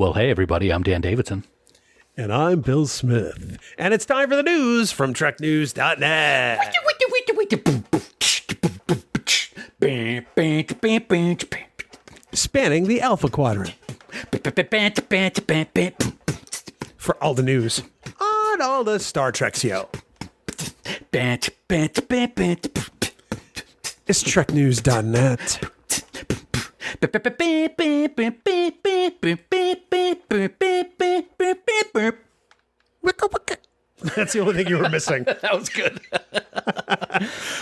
Well, hey, everybody, I'm Dan Davidson. And I'm Bill Smith. And it's time for the news from TrekNews.net. Spanning the Alpha Quadrant. For all the news on all the Star Treks, yo. It's TrekNews.net. That's the only thing you were missing. That was good.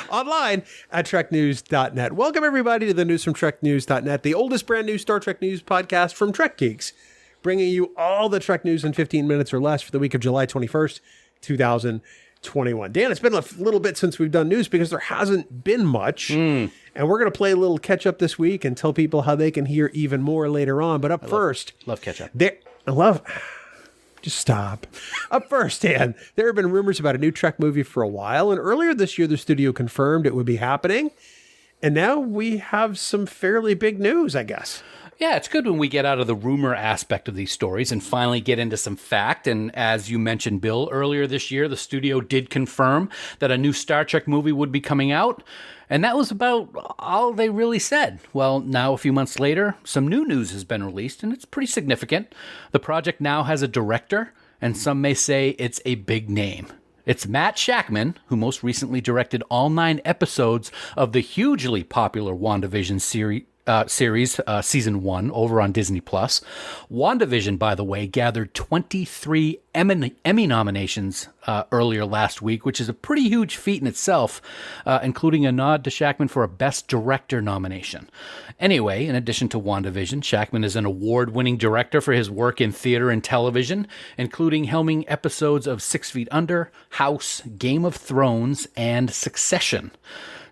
Online at TrekNews.net. Welcome, everybody, to the news from TrekNews.net, the oldest brand new Star Trek news podcast from Trek Geeks, bringing you all the Trek news in 15 minutes or less for the week of July 21st, 2021. Dan, it's been a little bit since we've done news because there hasn't been much. And we're going to play a little catch up this week and tell people how they can hear even more later on. But first, love catch up. Just stop. Up first, Dan, there have been rumors about a new Trek movie for a while. And earlier this year, the studio confirmed it would be happening. And now we have some fairly big news, I guess. Yeah, it's good when we get out of the rumor aspect of these stories and finally get into some fact. And as you mentioned, Bill, earlier this year, the studio did confirm that a new Star Trek movie would be coming out. And that was about all they really said. Well, now a few months later, some new news has been released, and it's pretty significant. The project now has a director, and some may say it's a big name. It's Matt Shakman, who most recently directed all 9 episodes of the hugely popular WandaVision series, Season 1, over on Disney+. WandaVision, by the way, gathered 23 Emmy nominations earlier last week, which is a pretty huge feat in itself, including a nod to Shakman for a Best Director nomination. Anyway, in addition to WandaVision, Shakman is an award-winning director for his work in theater and television, including helming episodes of 6 Feet Under, House, Game of Thrones, and Succession.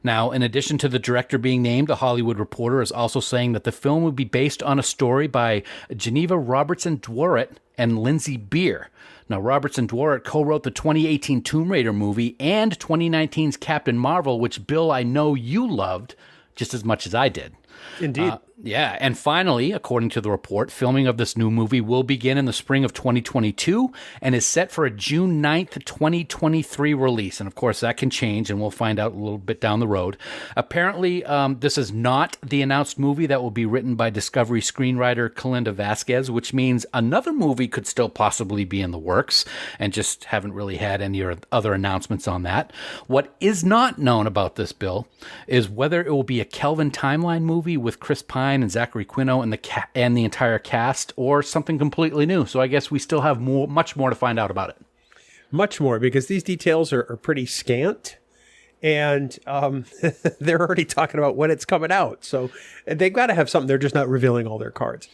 Now, in addition to the director being named, The Hollywood Reporter is also saying that the film would be based on a story by Geneva Robertson Dworet and Lindsay Beer. Now, Robertson Dworet co-wrote the 2018 Tomb Raider movie and 2019's Captain Marvel, which, Bill, I know you loved just as much as I did. Indeed. Yeah, and finally, according to the report, filming of this new movie will begin in the spring of 2022 and is set for a June 9th, 2023 release. And of course, that can change, and we'll find out a little bit down the road. Apparently, this is not the announced movie that will be written by Discovery screenwriter Kalinda Vasquez, which means another movie could still possibly be in the works, and just haven't really had any other announcements on that. What is not known about this, Bill, is whether it will be a Kelvin timeline movie with Chris Pine and Zachary Quino and the entire cast, or something completely new. So I guess we still have much more to find out about it. Much more, because these details are pretty scant, and they're already talking about when it's coming out. So they've got to have something. They're just not revealing all their cards.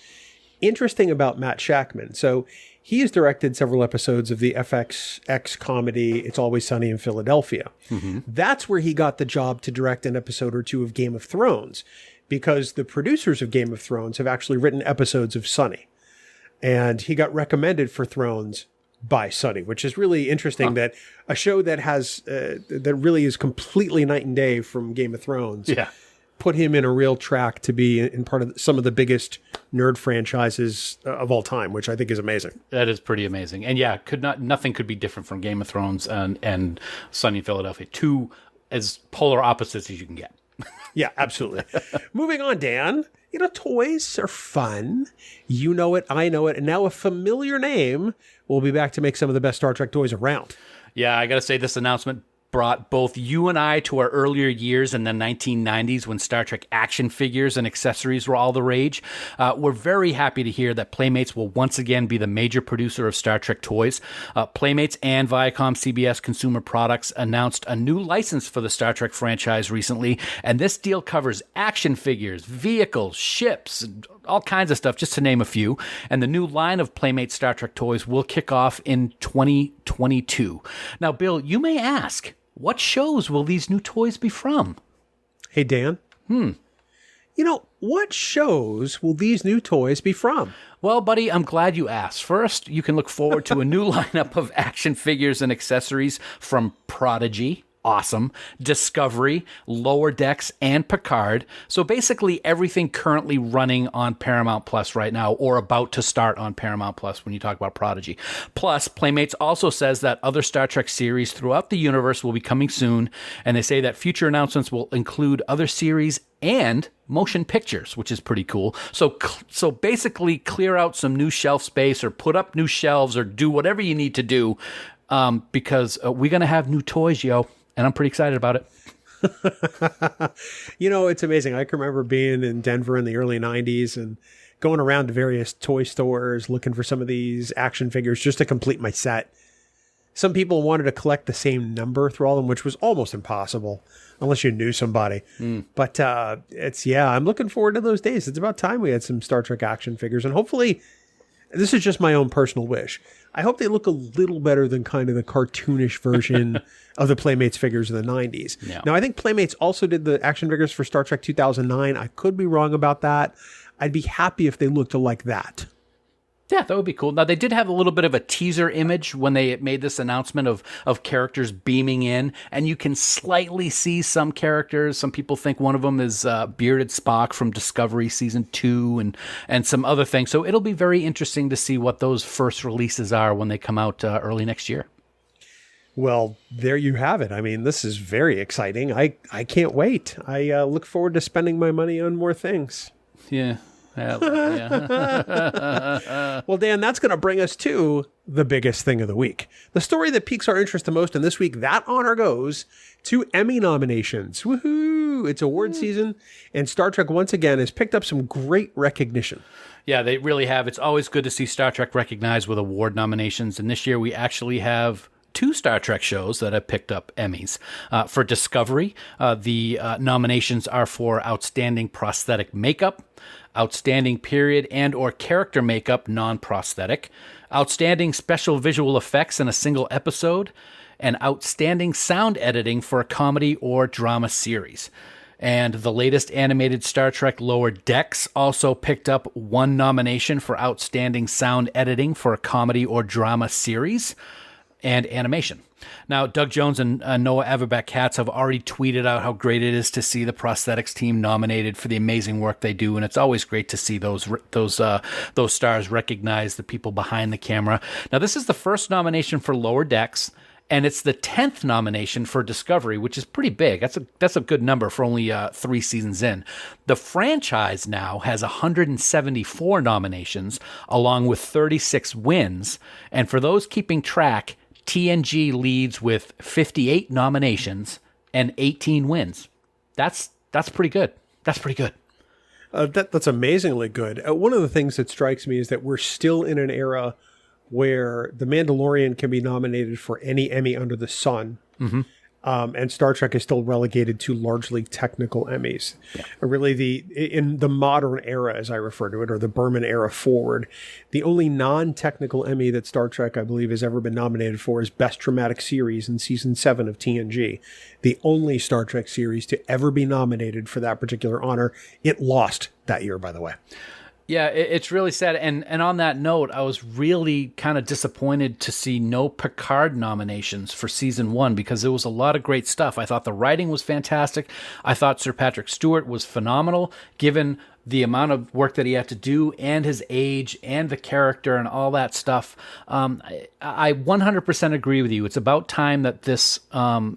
Interesting about Matt Shakman. So he has directed several episodes of the FX comedy It's Always Sunny in Philadelphia. Mm-hmm. That's where he got the job to direct an episode or two of Game of Thrones, because the producers of Game of Thrones have actually written episodes of Sunny. And he got recommended for Thrones by Sunny, which is really interesting, that a show that has that really is completely night and day from Game of Thrones put him in a real track to be in part of some of the biggest nerd franchises of all time, which I think is amazing. That is pretty amazing. And yeah, nothing could be different from Game of Thrones and Sunny in Philadelphia. Two as polar opposites as you can get. Yeah, absolutely. Moving on, Dan. You know, toys are fun. You know it, I know it, and now a familiar name will be back to make some of the best Star Trek toys around. Yeah, I got to say, this announcement brought both you and I to our earlier years in the 1990s when Star Trek action figures and accessories were all the rage. We're very happy to hear that Playmates will once again be the major producer of Star Trek toys. Playmates and Viacom CBS Consumer Products announced a new license for the Star Trek franchise recently, and this deal covers action figures, vehicles, ships, all kinds of stuff, just to name a few. And the new line of Playmates Star Trek toys will kick off in 2022. Now, Bill, you may ask, what shows will these new toys be from? Hey, Dan. You know, what shows will these new toys be from? Well, buddy, I'm glad you asked. First, you can look forward to a new lineup of action figures and accessories from Prodigy, awesome. Discovery, Lower Decks, and Picard. So basically everything currently running on Paramount Plus right now, or about to start on Paramount Plus when you talk about Prodigy. Plus, Playmates also says that other Star Trek series throughout the universe will be coming soon, and they say that future announcements will include other series and motion pictures, which is pretty cool. So basically clear out some new shelf space or put up new shelves or do whatever you need to do, because we're going to have new toys, yo. And I'm pretty excited about it. It's amazing. I can remember being in Denver in the early 90s and going around to various toy stores looking for some of these action figures just to complete my set. Some people wanted to collect the same number through all of them, which was almost impossible unless you knew somebody. But I'm looking forward to those days. It's about time we had some Star Trek action figures. And hopefully, this is just my own personal wish, I hope they look a little better than kind of the cartoonish version of the Playmates figures in the 90s. Yeah. Now, I think Playmates also did the action figures for Star Trek 2009. I could be wrong about that. I'd be happy if they looked like that. Yeah, that would be cool. Now, they did have a little bit of a teaser image when they made this announcement of characters beaming in, and you can slightly see some characters. Some people think one of them is bearded Spock from Discovery Season 2 and some other things. So it'll be very interesting to see what those first releases are when they come out early next year. Well, there you have it. I mean, this is very exciting. I can't wait. I look forward to spending my money on more things. Yeah. Well, Dan, that's going to bring us to the biggest thing of the week. The story that piques our interest the most, and this week that honor goes to Emmy nominations. Woohoo! It's award season, and Star Trek once again has picked up some great recognition. Yeah, they really have. It's always good to see Star Trek recognized with award nominations, and this year we actually have 2 Star Trek shows that have picked up Emmys. For Discovery, the nominations are for Outstanding Prosthetic Makeup, Outstanding Period and or Character Makeup Non-Prosthetic, Outstanding Special Visual Effects in a Single Episode, and Outstanding Sound Editing for a Comedy or Drama Series. And the latest animated Star Trek Lower Decks also picked up 1 nomination for Outstanding Sound Editing for a Comedy or Drama Series and Animation. Now, Doug Jones and Noah Averbach-Katz have already tweeted out how great it is to see the prosthetics team nominated for the amazing work they do, and it's always great to see those stars recognize the people behind the camera. Now, this is the first nomination for Lower Decks, and it's the 10th nomination for Discovery, which is pretty big. That's a good number for only 3 seasons in. The franchise now has 174 nominations, along with 36 wins, and for those keeping track, TNG leads with 58 nominations and 18 wins. That's pretty good. That's pretty good. That's amazingly good. One of the things that strikes me is that we're still in an era where The Mandalorian can be nominated for any Emmy under the sun. Mm-hmm. And Star Trek is still relegated to largely technical Emmys. Yeah. Really, in the modern era, as I refer to it, or the Berman era forward, the only non-technical Emmy that Star Trek, I believe, has ever been nominated for is Best Dramatic Series in Season 7 of TNG. The only Star Trek series to ever be nominated for that particular honor. It lost that year, by the way. Yeah, it's really sad. And on that note, I was really kind of disappointed to see no Picard nominations for season 1 because there was a lot of great stuff. I thought the writing was fantastic. I thought Sir Patrick Stewart was phenomenal, given the amount of work that he had to do and his age and the character and all that stuff. I 100% agree with you. It's about time that this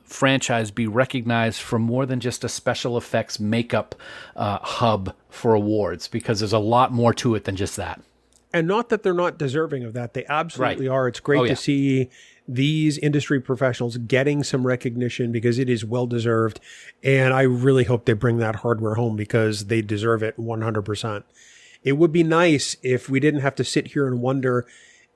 franchise be recognized for more than just a special effects makeup hub for awards, because there's a lot more to it than just that. And not that they're not deserving of that. They absolutely are. It's great to see these industry professionals getting some recognition because it is well-deserved. And I really hope they bring that hardware home because they deserve it 100%. It would be nice if we didn't have to sit here and wonder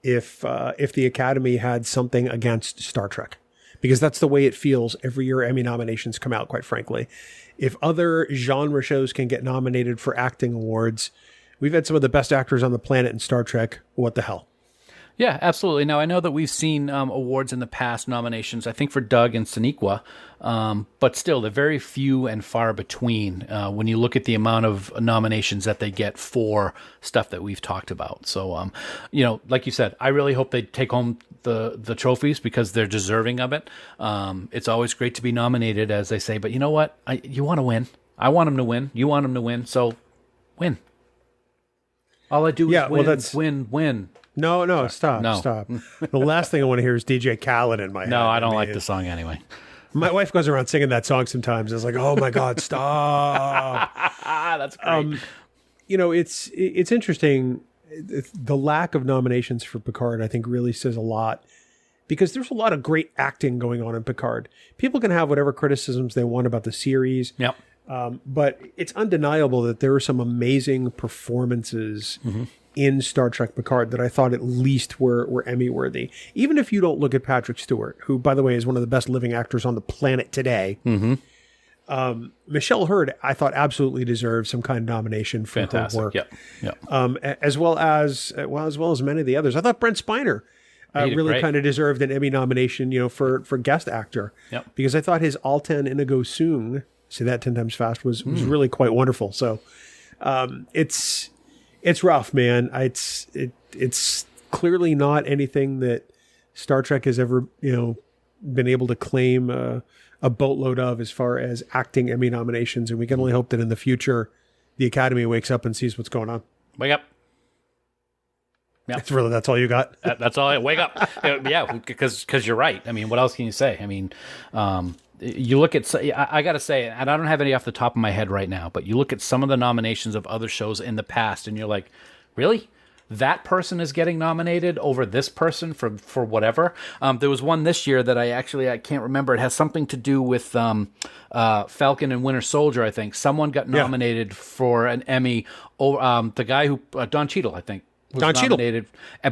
if the Academy had something against Star Trek, because that's the way it feels every year Emmy nominations come out, quite frankly. If other genre shows can get nominated for acting awards, we've had some of the best actors on the planet in Star Trek. What the hell? Yeah, absolutely. Now, I know that we've seen awards in the past, nominations, I think for Doug and Sonequa, but still, they're very few and far between when you look at the amount of nominations that they get for stuff that we've talked about. So, like you said, I really hope they take home the trophies because they're deserving of it. It's always great to be nominated, as they say, but you know what? You want to win. I want them to win. You want them to win. So, win. All I do is win. No, stop. The last thing I want to hear is DJ Khaled in my head. No, I don't like the song anyway. My wife goes around singing that song sometimes. It's like, oh my God, stop. That's great. It's interesting. The lack of nominations for Picard, I think, really says a lot because there's a lot of great acting going on in Picard. People can have whatever criticisms they want about the series. Yep. But it's undeniable that there are some amazing performances in Star Trek Picard that I thought at least were Emmy worthy. Even if you don't look at Patrick Stewart, who, by the way, is one of the best living actors on the planet today. Michelle Hurd, I thought, absolutely deserved some kind of nomination for her work. Yep. As well as many of the others. I thought Brent Spiner really kind of deserved an Emmy nomination, for guest actor. Yep. Because I thought his Altan Inigo Soong, say that 10 times fast, was really quite wonderful. So it's rough, man. It's clearly not anything that Star Trek has ever, been able to claim a boatload of as far as acting Emmy nominations. And we can only hope that in the future, the Academy wakes up and sees what's going on. Wake up. Yeah. That's all you got? That's all. Wake up. Yeah, because you're right. I mean, what else can you say? I mean, you look at, I got to say, and I don't have any off the top of my head right now, but you look at some of the nominations of other shows in the past and you're like, really? That person is getting nominated over this person for whatever. There was one this year that I can't remember. It has something to do with Falcon and Winter Soldier, I think. Someone got nominated for an Emmy. The guy who, Don Cheadle, I think. Was nominated,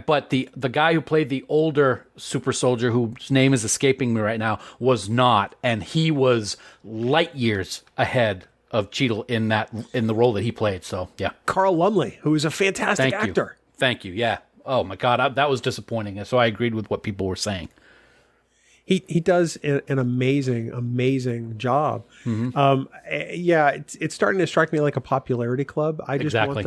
but the guy who played the older super soldier, whose name is escaping me right now, was not, and he was light years ahead of Cheadle in the role that he played. So yeah, Carl Lumley, who is a fantastic actor. Thank you. Yeah. Oh my God, that was disappointing. So I agreed with what people were saying. He does an amazing job. It's starting to strike me like a popularity club. I just want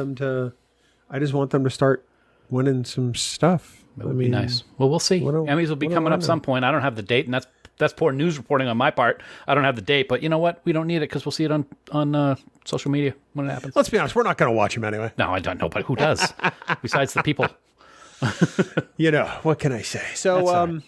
them to start winning some stuff. That would be nice. Well, we'll see. Emmys will be coming up some point. I don't have the date, and that's poor news reporting on my part. I don't have the date, but you know what? We don't need it because we'll see it on social media when it happens. Let's be honest. We're not going to watch them anyway. No, I don't know, but who does? Besides the people. What can I say? So,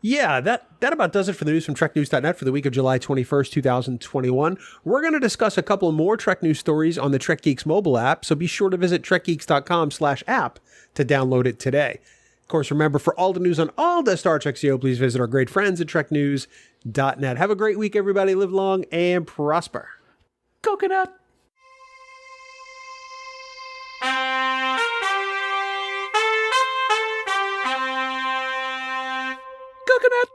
that about does it for the news from TrekNews.net for the week of July 21st, 2021. We're going to discuss a couple more Trek news stories on the Trek Geeks mobile app, so be sure to visit trekgeeks.com/app to download it today. Of course, remember, for all the news on all the Star Trek CO, please visit our great friends at TrekNews.net. Have a great week, everybody. Live long and prosper. Coconut. Coconut.